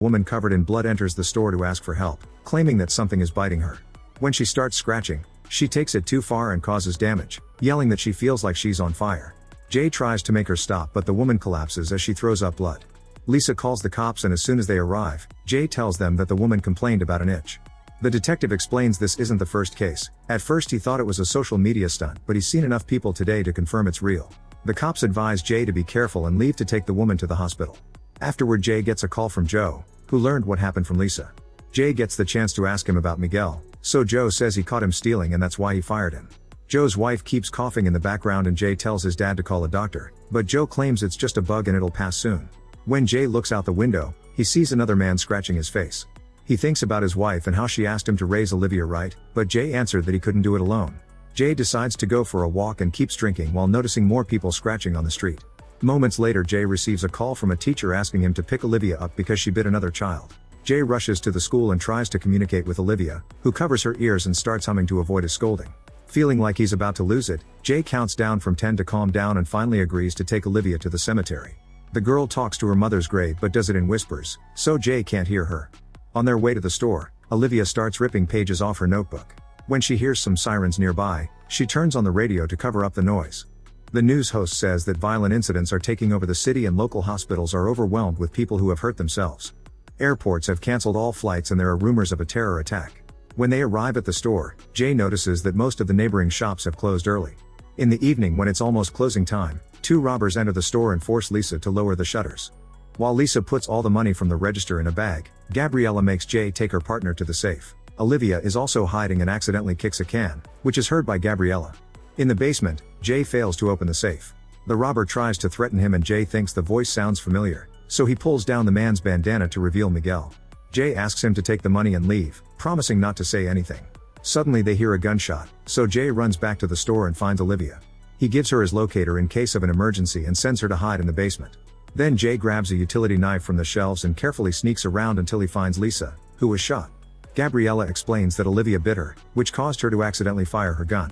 woman covered in blood enters the store to ask for help, claiming that something is biting her. When she starts scratching, she takes it too far and causes damage, yelling that she feels like she's on fire. Jay tries to make her stop, but the woman collapses as she throws up blood. Lisa calls the cops, and as soon as they arrive, Jay tells them that the woman complained about an itch. The detective explains this isn't the first case. At first he thought it was a social media stunt, but he's seen enough people today to confirm it's real. The cops advise Jay to be careful and leave to take the woman to the hospital. Afterward, Jay gets a call from Joe, who learned what happened from Lisa. Jay gets the chance to ask him about Miguel, so Joe says he caught him stealing and that's why he fired him. Joe's wife keeps coughing in the background and Jay tells his dad to call a doctor, but Joe claims it's just a bug and it'll pass soon. When Jay looks out the window, he sees another man scratching his face. He thinks about his wife and how she asked him to raise Olivia right, but Jay answered that he couldn't do it alone. Jay decides to go for a walk and keeps drinking while noticing more people scratching on the street. Moments later, Jay receives a call from a teacher asking him to pick Olivia up because she bit another child. Jay rushes to the school and tries to communicate with Olivia, who covers her ears and starts humming to avoid a scolding. Feeling like he's about to lose it, Jay counts down from 10 to calm down and finally agrees to take Olivia to the cemetery. The girl talks to her mother's grave but does it in whispers, so Jay can't hear her. On their way to the store, Olivia starts ripping pages off her notebook. When she hears some sirens nearby, she turns on the radio to cover up the noise. The news host says that violent incidents are taking over the city and local hospitals are overwhelmed with people who have hurt themselves. Airports have canceled all flights and there are rumors of a terror attack. When they arrive at the store, Jay notices that most of the neighboring shops have closed early. In the evening, when it's almost closing time, two robbers enter the store and force Lisa to lower the shutters. While Lisa puts all the money from the register in a bag, Gabriella makes Jay take her partner to the safe. Olivia is also hiding and accidentally kicks a can, which is heard by Gabriella. In the basement, Jay fails to open the safe. The robber tries to threaten him and Jay thinks the voice sounds familiar, so he pulls down the man's bandana to reveal Miguel. Jay asks him to take the money and leave, promising not to say anything. Suddenly they hear a gunshot, so Jay runs back to the store and finds Olivia. He gives her his locator in case of an emergency and sends her to hide in the basement. Then Jay grabs a utility knife from the shelves and carefully sneaks around until he finds Lisa, who was shot. Gabriella explains that Olivia bit her, which caused her to accidentally fire her gun.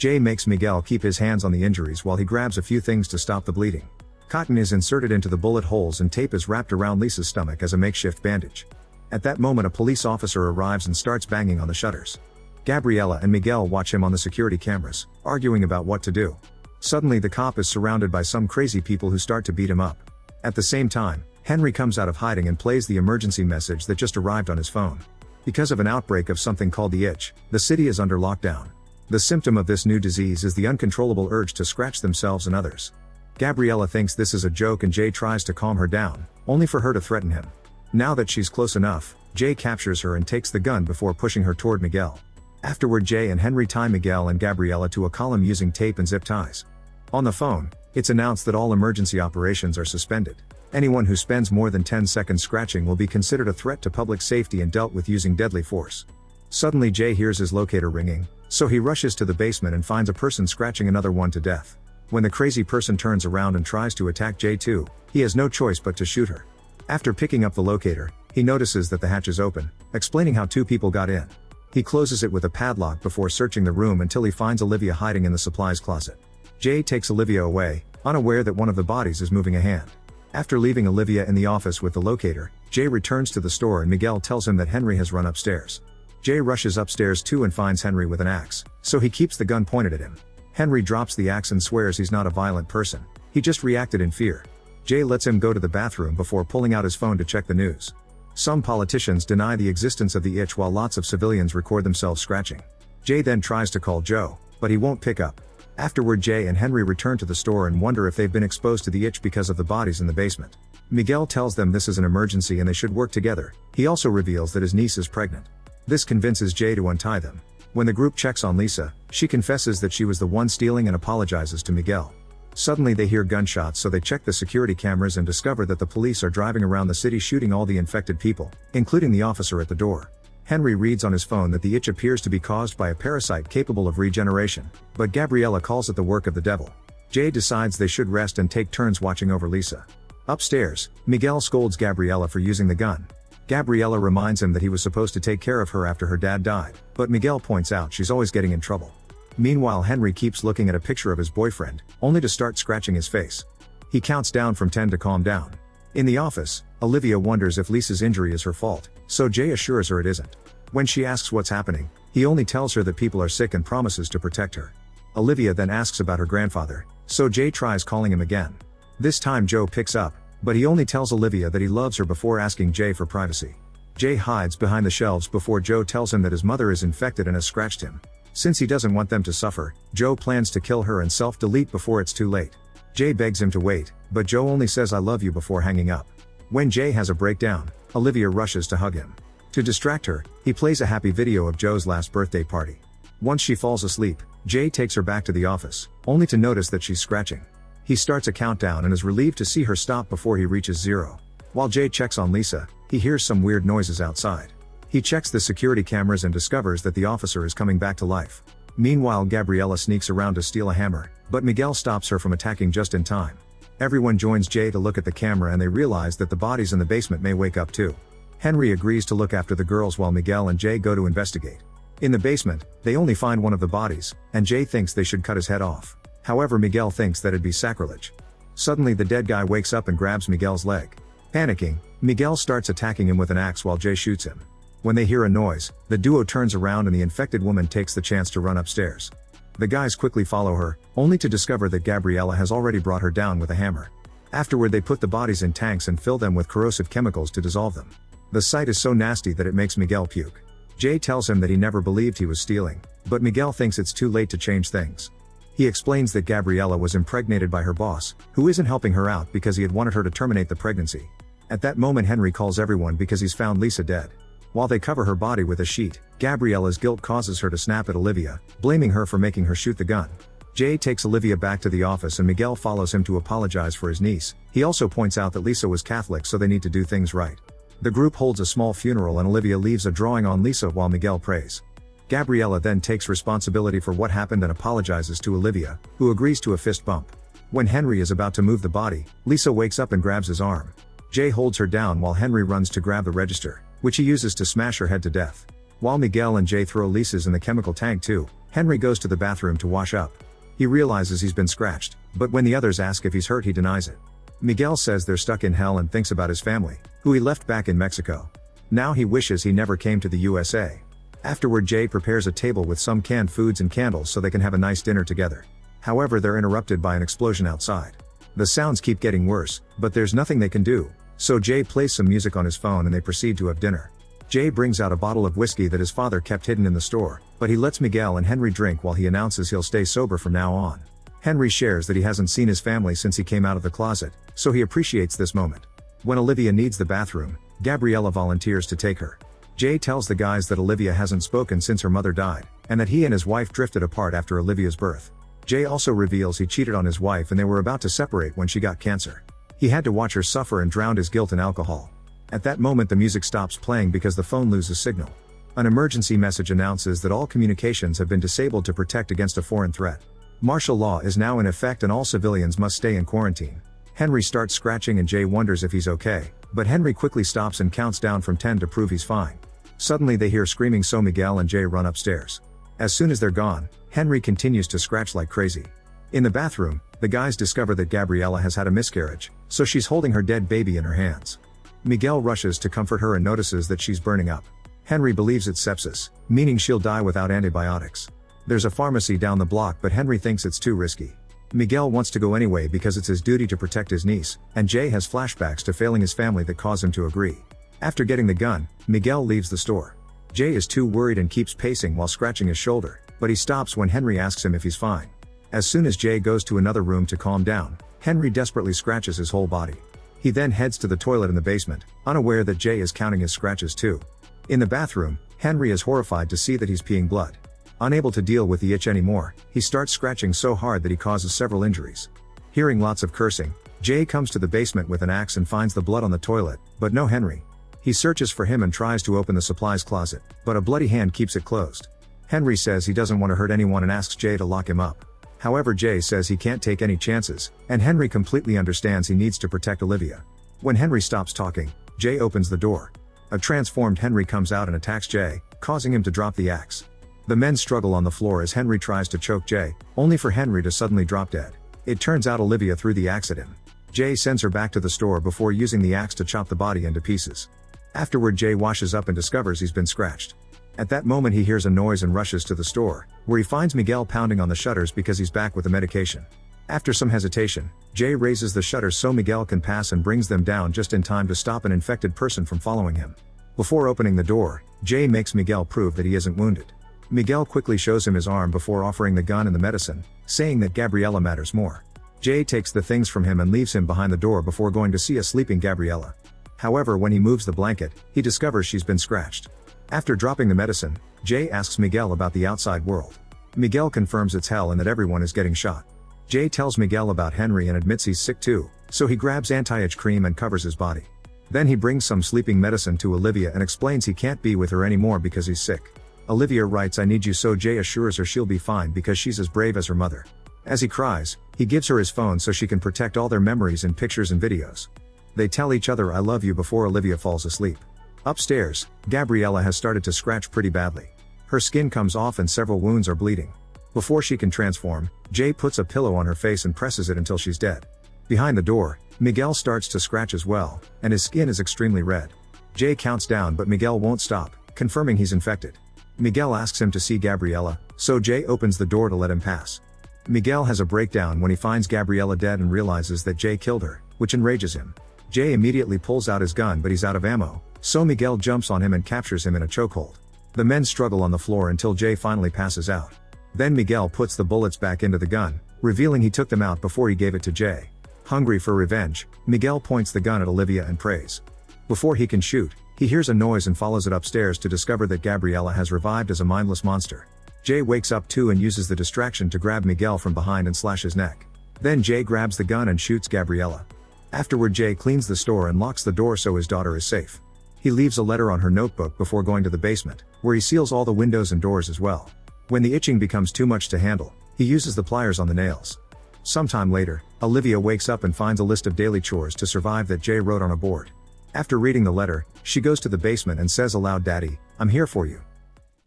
Jay makes Miguel keep his hands on the injuries while he grabs a few things to stop the bleeding. Cotton is inserted into the bullet holes and tape is wrapped around Lisa's stomach as a makeshift bandage. At that moment, a police officer arrives and starts banging on the shutters. Gabriella and Miguel watch him on the security cameras, arguing about what to do. Suddenly the cop is surrounded by some crazy people who start to beat him up. At the same time, Henry comes out of hiding and plays the emergency message that just arrived on his phone. Because of an outbreak of something called the itch, the city is under lockdown. The symptom of this new disease is the uncontrollable urge to scratch themselves and others. Gabriella thinks this is a joke and Jay tries to calm her down, only for her to threaten him. Now that she's close enough, Jay captures her and takes the gun before pushing her toward Miguel. Afterward, Jay and Henry tie Miguel and Gabriella to a column using tape and zip ties. On the phone, it's announced that all emergency operations are suspended. Anyone who spends more than 10 seconds scratching will be considered a threat to public safety and dealt with using deadly force. Suddenly Jay hears his locator ringing, so he rushes to the basement and finds a person scratching another one to death. When the crazy person turns around and tries to attack Jay too, he has no choice but to shoot her. After picking up the locator, he notices that the hatch is open, explaining how two people got in. He closes it with a padlock before searching the room until he finds Olivia hiding in the supplies closet. Jay takes Olivia away, unaware that one of the bodies is moving a hand. After leaving Olivia in the office with the locator, Jay returns to the store and Miguel tells him that Henry has run upstairs. Jay rushes upstairs too and finds Henry with an axe, so he keeps the gun pointed at him. Henry drops the axe and swears he's not a violent person, he just reacted in fear. Jay lets him go to the bathroom before pulling out his phone to check the news. Some politicians deny the existence of the itch while lots of civilians record themselves scratching. Jay then tries to call Joe, but he won't pick up. Afterward, Jay and Henry return to the store and wonder if they've been exposed to the itch because of the bodies in the basement. Miguel tells them this is an emergency and they should work together. He also reveals that his niece is pregnant. This convinces Jay to untie them. When the group checks on Lisa, she confesses that she was the one stealing and apologizes to Miguel. Suddenly they hear gunshots, so they check the security cameras and discover that the police are driving around the city shooting all the infected people, including the officer at the door. Henry reads on his phone that the itch appears to be caused by a parasite capable of regeneration, but Gabriella calls it the work of the devil. Jay decides they should rest and take turns watching over Lisa. Upstairs, Miguel scolds Gabriella for using the gun. Gabriella reminds him that he was supposed to take care of her after her dad died, but Miguel points out she's always getting in trouble. Meanwhile, Henry keeps looking at a picture of his boyfriend, only to start scratching his face. He counts down from 10 to calm down. In the office, Olivia wonders if Lisa's injury is her fault, so Jay assures her it isn't. When she asks what's happening, he only tells her that people are sick and promises to protect her. Olivia then asks about her grandfather, so Jay tries calling him again. This time Joe picks up, but he only tells Olivia that he loves her before asking Jay for privacy. Jay hides behind the shelves before Joe tells him that his mother is infected and has scratched him. Since he doesn't want them to suffer, Joe plans to kill her and self-delete before it's too late. Jay begs him to wait, but Joe only says "I love you" before hanging up. When Jay has a breakdown, Olivia rushes to hug him. To distract her, he plays a happy video of Joe's last birthday party. Once she falls asleep, Jay takes her back to the office, only to notice that she's scratching. He starts a countdown and is relieved to see her stop before he reaches 0. While Jay checks on Lisa, he hears some weird noises outside. He checks the security cameras and discovers that the officer is coming back to life. Meanwhile, Gabriella sneaks around to steal a hammer, but Miguel stops her from attacking just in time. Everyone joins Jay to look at the camera and they realize that the bodies in the basement may wake up too. Henry agrees to look after the girls while Miguel and Jay go to investigate. In the basement, they only find one of the bodies, and Jay thinks they should cut his head off. However, Miguel thinks that it'd be sacrilege. Suddenly the dead guy wakes up and grabs Miguel's leg. Panicking, Miguel starts attacking him with an axe while Jay shoots him. When they hear a noise, the duo turns around and the infected woman takes the chance to run upstairs. The guys quickly follow her, only to discover that Gabriella has already brought her down with a hammer. Afterward, they put the bodies in tanks and fill them with corrosive chemicals to dissolve them. The sight is so nasty that it makes Miguel puke. Jay tells him that he never believed he was stealing, but Miguel thinks it's too late to change things. He explains that Gabriella was impregnated by her boss, who isn't helping her out because he had wanted her to terminate the pregnancy. At that moment, Henry calls everyone because he's found Lisa dead. While they cover her body with a sheet, Gabriella's guilt causes her to snap at Olivia, blaming her for making her shoot the gun. Jay takes Olivia back to the office and Miguel follows him to apologize for his niece. He also points out that Lisa was Catholic, so they need to do things right. The group holds a small funeral and Olivia leaves a drawing on Lisa while Miguel prays. Gabriella then takes responsibility for what happened and apologizes to Olivia, who agrees to a fist bump. When Henry is about to move the body, Lisa wakes up and grabs his arm. Jay holds her down while Henry runs to grab the register, which he uses to smash her head to death. While Miguel and Jay throw Lisa's in the chemical tank too, Henry goes to the bathroom to wash up. He realizes he's been scratched, but when the others ask if he's hurt, he denies it. Miguel says they're stuck in hell and thinks about his family, who he left back in Mexico. Now he wishes he never came to the USA. Afterward, Jay prepares a table with some canned foods and candles so they can have a nice dinner together. However, they're interrupted by an explosion outside. The sounds keep getting worse, but there's nothing they can do, so Jay plays some music on his phone and they proceed to have dinner. Jay brings out a bottle of whiskey that his father kept hidden in the store, but he lets Miguel and Henry drink while he announces he'll stay sober from now on. Henry shares that he hasn't seen his family since he came out of the closet, so he appreciates this moment. When Olivia needs the bathroom, Gabriella volunteers to take her. Jay tells the guys that Olivia hasn't spoken since her mother died, and that he and his wife drifted apart after Olivia's birth. Jay also reveals he cheated on his wife and they were about to separate when she got cancer. He had to watch her suffer and drowned his guilt in alcohol. At that moment, the music stops playing because the phone loses signal. An emergency message announces that all communications have been disabled to protect against a foreign threat. Martial law is now in effect and all civilians must stay in quarantine. Henry starts scratching and Jay wonders if he's okay, but Henry quickly stops and counts down from 10 to prove he's fine. Suddenly they hear screaming, so Miguel and Jay run upstairs. As soon as they're gone, Henry continues to scratch like crazy. In the bathroom, the guys discover that Gabriella has had a miscarriage, so she's holding her dead baby in her hands. Miguel rushes to comfort her and notices that she's burning up. Henry believes it's sepsis, meaning she'll die without antibiotics. There's a pharmacy down the block, but Henry thinks it's too risky. Miguel wants to go anyway because it's his duty to protect his niece, and Jay has flashbacks to failing his family that cause him to agree. After getting the gun, Miguel leaves the store. Jay is too worried and keeps pacing while scratching his shoulder, but he stops when Henry asks him if he's fine. As soon as Jay goes to another room to calm down, Henry desperately scratches his whole body. He then heads to the toilet in the basement, unaware that Jay is counting his scratches too. In the bathroom, Henry is horrified to see that he's peeing blood. Unable to deal with the itch anymore, he starts scratching so hard that he causes several injuries. Hearing lots of cursing, Jay comes to the basement with an axe and finds the blood on the toilet, but no Henry. He searches for him and tries to open the supplies closet, but a bloody hand keeps it closed. Henry says he doesn't want to hurt anyone and asks Jay to lock him up. However, Jay says he can't take any chances, and Henry completely understands he needs to protect Olivia. When Henry stops talking, Jay opens the door. A transformed Henry comes out and attacks Jay, causing him to drop the axe. The men struggle on the floor as Henry tries to choke Jay, only for Henry to suddenly drop dead. It turns out Olivia threw the axe at him. Jay sends her back to the store before using the axe to chop the body into pieces. Afterward, Jay washes up and discovers he's been scratched. At that moment he hears a noise and rushes to the store, where he finds Miguel pounding on the shutters because he's back with the medication. After some hesitation, Jay raises the shutters so Miguel can pass and brings them down just in time to stop an infected person from following him. Before opening the door, Jay makes Miguel prove that he isn't wounded. Miguel quickly shows him his arm before offering the gun and the medicine, saying that Gabriella matters more. Jay takes the things from him and leaves him behind the door before going to see a sleeping Gabriella. However, when he moves the blanket, he discovers she's been scratched. After dropping the medicine, Jay asks Miguel about the outside world. Miguel confirms it's hell and that everyone is getting shot. Jay tells Miguel about Henry and admits he's sick too, so he grabs anti-itch cream and covers his body. Then he brings some sleeping medicine to Olivia and explains he can't be with her anymore because he's sick. Olivia writes, "I need you," so Jay assures her she'll be fine because she's as brave as her mother. As he cries, he gives her his phone so she can protect all their memories in pictures and videos. They tell each other "I love you" before Olivia falls asleep. Upstairs, Gabriella has started to scratch pretty badly. Her skin comes off and several wounds are bleeding. Before she can transform, Jay puts a pillow on her face and presses it until she's dead. Behind the door, Miguel starts to scratch as well, and his skin is extremely red. Jay counts down but Miguel won't stop, confirming he's infected. Miguel asks him to see Gabriella, so Jay opens the door to let him pass. Miguel has a breakdown when he finds Gabriella dead and realizes that Jay killed her, which enrages him. Jay immediately pulls out his gun but he's out of ammo, so Miguel jumps on him and captures him in a chokehold. The men struggle on the floor until Jay finally passes out. Then Miguel puts the bullets back into the gun, revealing he took them out before he gave it to Jay. Hungry for revenge, Miguel points the gun at Olivia and prays. Before he can shoot, he hears a noise and follows it upstairs to discover that Gabriella has revived as a mindless monster. Jay wakes up too and uses the distraction to grab Miguel from behind and slash his neck. Then Jay grabs the gun and shoots Gabriella. Afterward, Jay cleans the store and locks the door so his daughter is safe. He leaves a letter on her notebook before going to the basement, where he seals all the windows and doors as well. When the itching becomes too much to handle, he uses the pliers on the nails. Sometime later, Olivia wakes up and finds a list of daily chores to survive that Jay wrote on a board. After reading the letter, she goes to the basement and says aloud, "Daddy, I'm here for you."